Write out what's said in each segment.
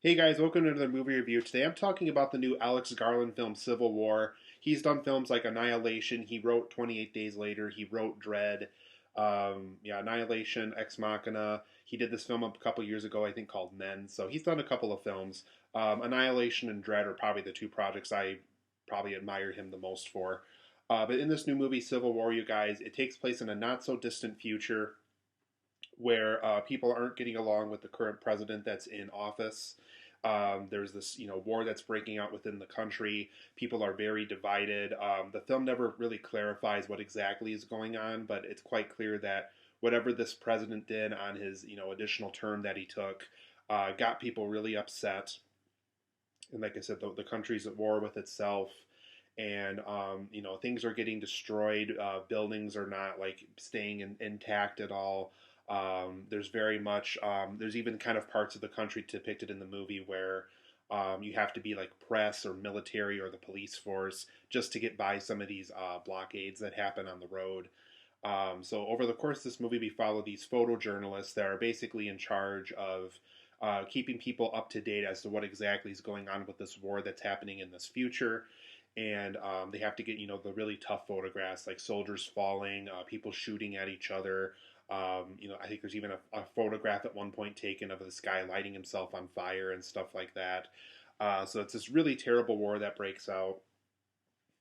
Hey guys, welcome to another movie review. Today I'm talking about the new Alex Garland film, Civil War. He's done films like Annihilation. He wrote 28 Days Later. He wrote Dread. Annihilation, Ex Machina. He did this film a couple years ago, I think, called Men. So he's done a couple of films. Annihilation and Dread are probably the two projects I probably admire him the most for. But in this new movie, Civil War, you guys, it takes place in a not so distant future where people aren't getting along with the current president that's in office. There's this, war that's breaking out within the country. People are very divided. The film never really clarifies what exactly is going on, but it's quite clear that whatever this president did on his, additional term that he took, got people really upset. And like I said, the country's at war with itself, and things are getting destroyed. Buildings are not like staying intact at all. There's very much there's even kind of parts of the country depicted in the movie where you have to be like press or military or the police force just to get by some of these blockades that happen on the road. So over the course of this movie, we follow these photojournalists that are basically in charge of keeping people up to date as to what exactly is going on with this war that's happening in this future. And they have to get, the really tough photographs like soldiers falling, people shooting at each other. I think there's even a photograph at one point taken of this guy lighting himself on fire and stuff like that. So it's this really terrible war that breaks out.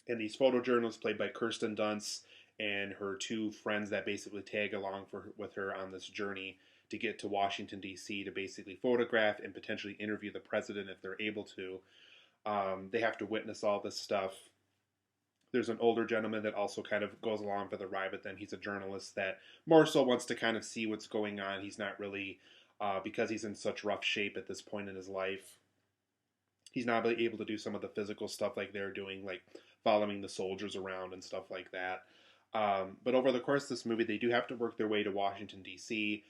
And these photojournalists, played by Kirsten Dunst and her two friends that basically tag along with her on this journey to get to Washington, D.C., to basically photograph and potentially interview the president if they're able to. They have to witness all this stuff. There's an older gentleman that also kind of goes along for the ride with them. He's a journalist that more so wants to kind of see what's going on. He's not really, because he's in such rough shape at this point in his life, he's not really able to do some of the physical stuff like they're doing, like following the soldiers around and stuff like that. But over the course of this movie, they do have to work their way to Washington, D.C.,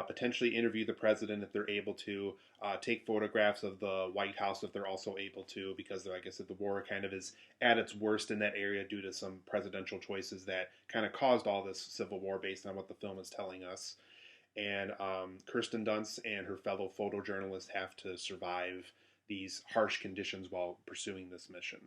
potentially interview the president if they're able to, take photographs of the White House if they're also able to, because, like I said, the war kind of is at its worst in that area due to some presidential choices that kind of caused all this civil war based on what the film is telling us. And Kirsten Dunst and her fellow photojournalists have to survive these harsh conditions while pursuing this mission.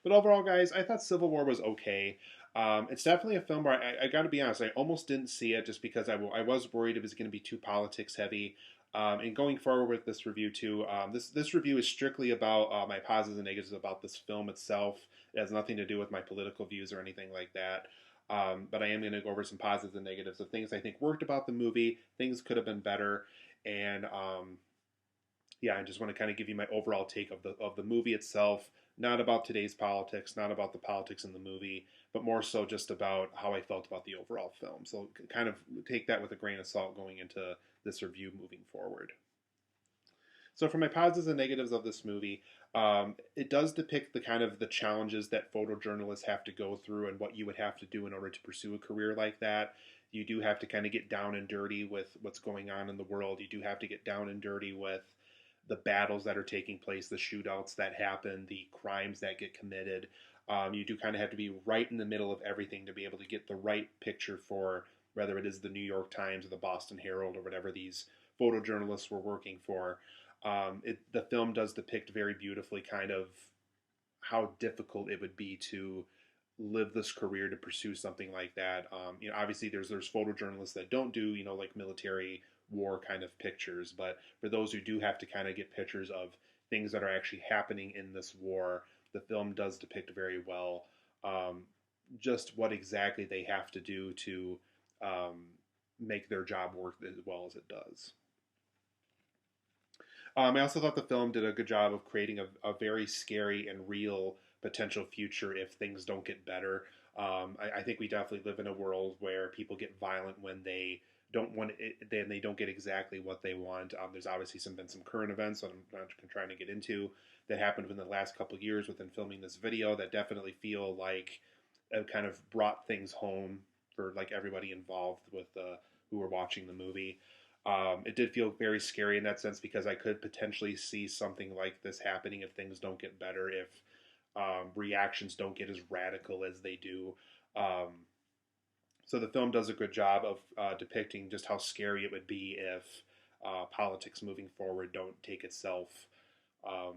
But overall, guys, I thought Civil War was okay. It's definitely a film where I got to be honest, I almost didn't see it just because I was worried it was going to be too politics heavy. And going forward with this review too, this review is strictly about my positives and negatives about this film itself. It has nothing to do with my political views or anything like that. But I am going to go over some positives and negatives of things I think worked about the movie, things could have been better, and yeah, I just want to kind of give you my overall take of the movie itself. Not about today's politics, not about the politics in the movie, but more so just about how I felt about the overall film. So kind of take that with a grain of salt going into this review moving forward. So for my positives and negatives of this movie, it does depict the kind of the challenges that photojournalists have to go through and what you would have to do in order to pursue a career like that. You do have to kind of get down and dirty with what's going on in the world. You do have to get down and dirty with the battles that are taking place, the shootouts that happen, the crimes that get committed. You do kind of have to be right in the middle of everything to be able to get the right picture for whether it is the New York Times or the Boston Herald or whatever these photojournalists were working for. The film does depict very beautifully kind of how difficult it would be to live this career to pursue something like that. Obviously there's photojournalists that don't do like military war kind of pictures, but for those who do have to kind of get pictures of things that are actually happening in this war, the film does depict very well just what exactly they have to do to um, make their job work as well as it does. I also thought the film did a good job of creating a very scary and real potential future if things don't get better. I think we definitely live in a world where people get violent when they don't want it, then they don't get exactly what they want. There's obviously been some current events that I'm not trying to get into that happened within the last couple of years within filming this video that definitely feel like kind of brought things home for like everybody involved with who were watching the movie. It did feel very scary in that sense because I could potentially see something like this happening if things don't get better, if reactions don't get as radical as they do. So the film does a good job of depicting just how scary it would be if politics moving forward don't take itself um,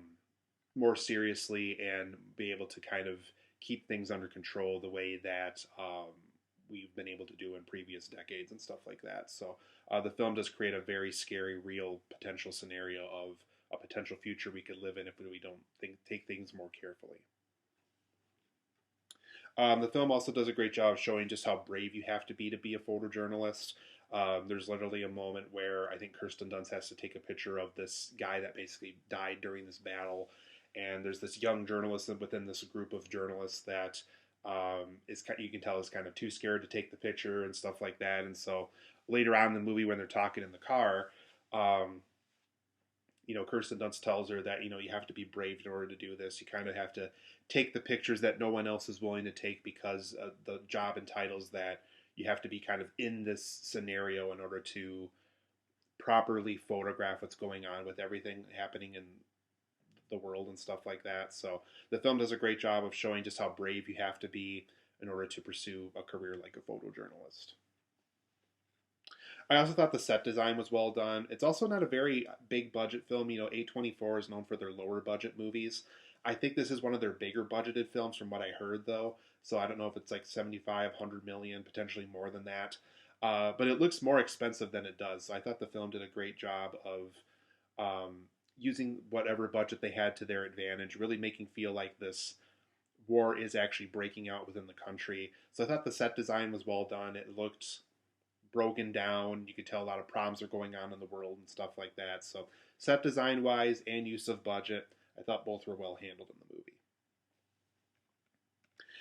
more seriously and be able to kind of keep things under control the way that we've been able to do in previous decades and stuff like that. So the film does create a very scary, real potential scenario of a potential future we could live in if we don't take things more carefully. The film also does a great job of showing just how brave you have to be a photojournalist. There's literally a moment where I think Kirsten Dunst has to take a picture of this guy that basically died during this battle, and there's this young journalist within this group of journalists that you can tell is kind of too scared to take the picture and stuff like that. And so later on in the movie, when they're talking in the car, um, Kirsten Dunst tells her that, you have to be brave in order to do this. You kind of have to take the pictures that no one else is willing to take because the job entitles that you have to be kind of in this scenario in order to properly photograph what's going on with everything happening in the world and stuff like that. So the film does a great job of showing just how brave you have to be in order to pursue a career like a photojournalist. I also thought the set design was well done. It's also not a very big budget film. A24 is known for their lower budget movies. I think this is one of their bigger budgeted films from what I heard, though. So I don't know if it's like 75, 100 million, potentially more than that. But it looks more expensive than it does. So I thought the film did a great job of using whatever budget they had to their advantage, really making feel like this war is actually breaking out within the country. So I thought the set design was well done. It looked broken down. You could tell a lot of problems are going on in the world and stuff like that. So set design wise and use of budget, I thought both were well handled in the movie.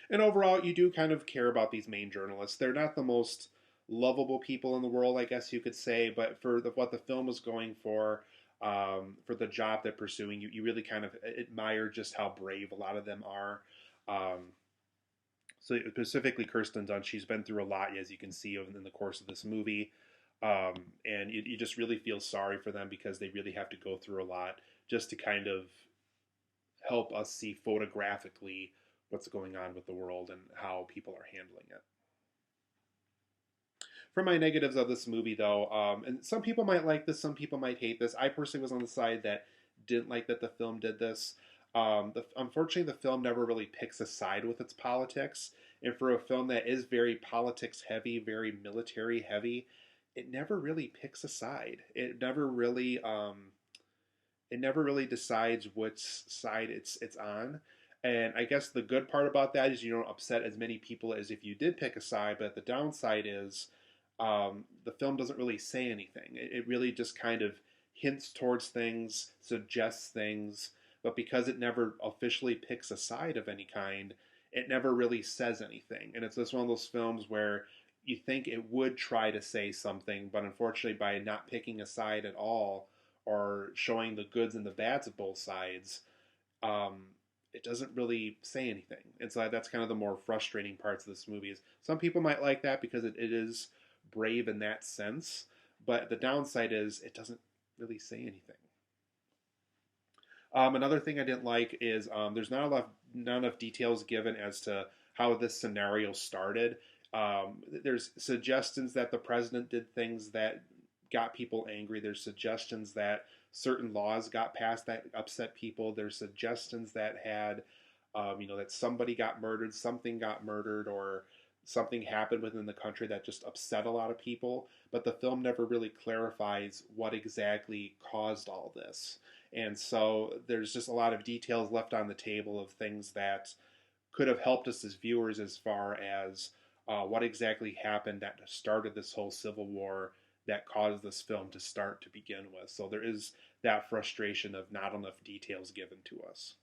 And overall, you do kind of care about these main journalists. They're not the most lovable people in the world, I guess you could say, but for what the film was going for the job they're pursuing, you really kind of admire just how brave a lot of them are. So specifically Kirsten Dunst, she's been through a lot, as you can see in the course of this movie. And you just really feel sorry for them because they really have to go through a lot just to kind of help us see photographically what's going on with the world and how people are handling it. For my negatives of this movie, though, and some people might like this, some people might hate this. I personally was on the side that didn't like that the film did this. Unfortunately, the film never really picks a side with its politics. And for a film that is very politics heavy, very military heavy, it never really picks a side. It never really decides which side it's on. And I guess the good part about that is you don't upset as many people as if you did pick a side. But the downside is the film doesn't really say anything. It really just kind of hints towards things, suggests things, but because it never officially picks a side of any kind, it never really says anything. And it's just one of those films where you think it would try to say something, but unfortunately, by not picking a side at all or showing the goods and the bads of both sides, um, it doesn't really say anything. And so that's kind of the more frustrating parts of this movie. Is some people might like that because it is brave in that sense, but the downside is it doesn't really say anything. Another thing I didn't like is there's not enough details given as to how this scenario started. There's suggestions that the president did things that got people angry. There's suggestions that certain laws got passed that upset people. There's suggestions that had, that somebody got murdered, something got murdered, or something happened within the country that just upset a lot of people. But the film never really clarifies what exactly caused all this. And so there's just a lot of details left on the table of things that could have helped us as viewers as far as what exactly happened that started this whole civil war that caused this film to start to begin with. So there is that frustration of not enough details given to us.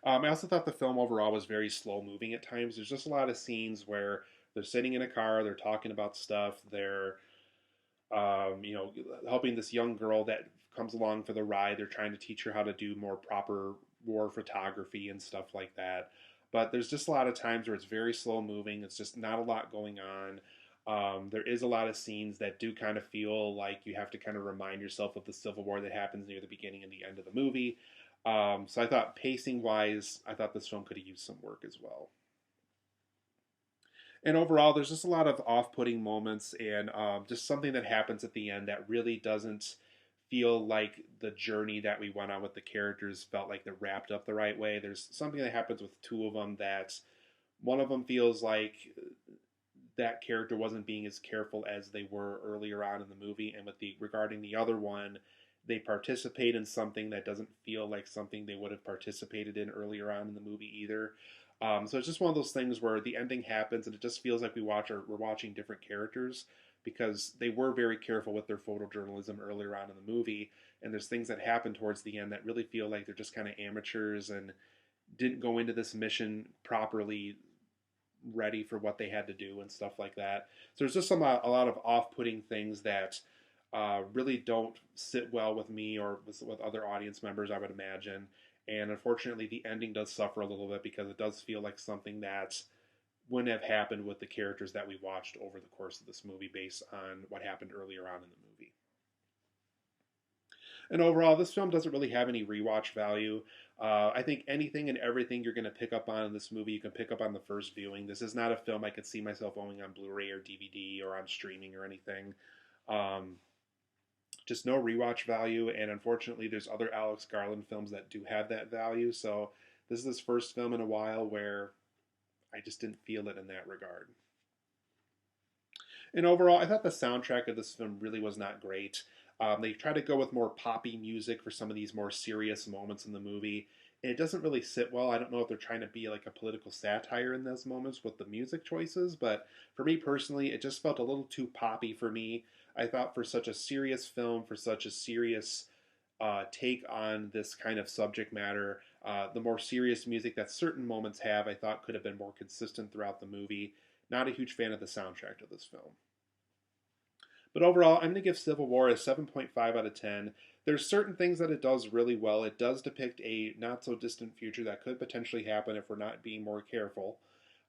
I also thought the film overall was very slow moving at times. There's just a lot of scenes where they're sitting in a car, they're talking about stuff, they're helping this young girl that comes along for the ride. They're trying to teach her how to do more proper war photography and stuff like that. But there's just a lot of times where it's very slow moving. It's just not a lot going on. There is a lot of scenes that do kind of feel like you have to kind of remind yourself of the Civil War that happens near the beginning and the end of the movie. So I thought pacing wise, I thought this film could have used some work as well. And overall, there's just a lot of off-putting moments and just something that happens at the end that really doesn't feel like the journey that we went on with the characters felt like they're wrapped up the right way. There's something that happens with two of them that one of them feels like that character wasn't being as careful as they were earlier on in the movie, and with the regarding the other one, they participate in something that doesn't feel like something they would have participated in earlier on in the movie either. So it's just one of those things where the ending happens and it just feels like we're watching different characters because they were very careful with their photojournalism earlier on in the movie, and there's things that happen towards the end that really feel like they're just kind of amateurs and didn't go into this mission properly ready for what they had to do and stuff like that. So there's just a lot of off-putting things that really don't sit well with me or with other audience members, I would imagine. And unfortunately, the ending does suffer a little bit because it does feel like something that wouldn't have happened with the characters that we watched over the course of this movie based on what happened earlier on in the movie. And overall, this film doesn't really have any rewatch value. I think anything and everything you're going to pick up on in this movie, you can pick up on the first viewing. This is not a film I could see myself owning on Blu-ray or DVD or on streaming or anything. Um, just no rewatch value, and unfortunately, there's other Alex Garland films that do have that value. So this is his first film in a while where I just didn't feel it in that regard. And overall, I thought the soundtrack of this film really was not great. They try to go with more poppy music for some of these more serious moments in the movie. And it doesn't really sit well. I don't know if they're trying to be like a political satire in those moments with the music choices, but for me personally, it just felt a little too poppy for me. I thought for such a serious film, for such a serious take on this kind of subject matter, the more serious music that certain moments have, I thought could have been more consistent throughout the movie. Not a huge fan of the soundtrack to this film. But overall, I'm going to give Civil War a 7.5 out of 10. There's certain things that it does really well. It does depict a not so distant future that could potentially happen if we're not being more careful.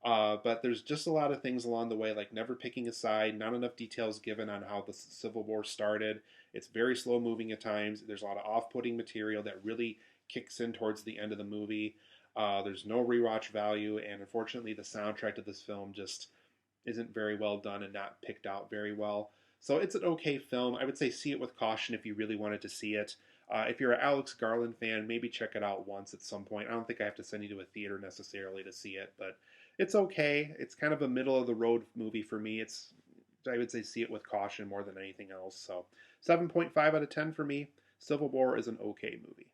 But there's just a lot of things along the way, like never picking a side, not enough details given on how the Civil War started. It's very slow moving at times. There's a lot of off putting material that really kicks in towards the end of the movie. There's no rewatch value, and unfortunately, the soundtrack to this film just isn't very well done and not picked out very well. So it's an okay film. I would say see it with caution if you really wanted to see it. If you're an Alex Garland fan, maybe check it out once at some point. I don't think I have to send you to a theater necessarily to see it, but it's okay. It's kind of a middle of the road movie for me. I would say see it with caution more than anything else. So 7.5 out of 10 for me. Civil War is an okay movie.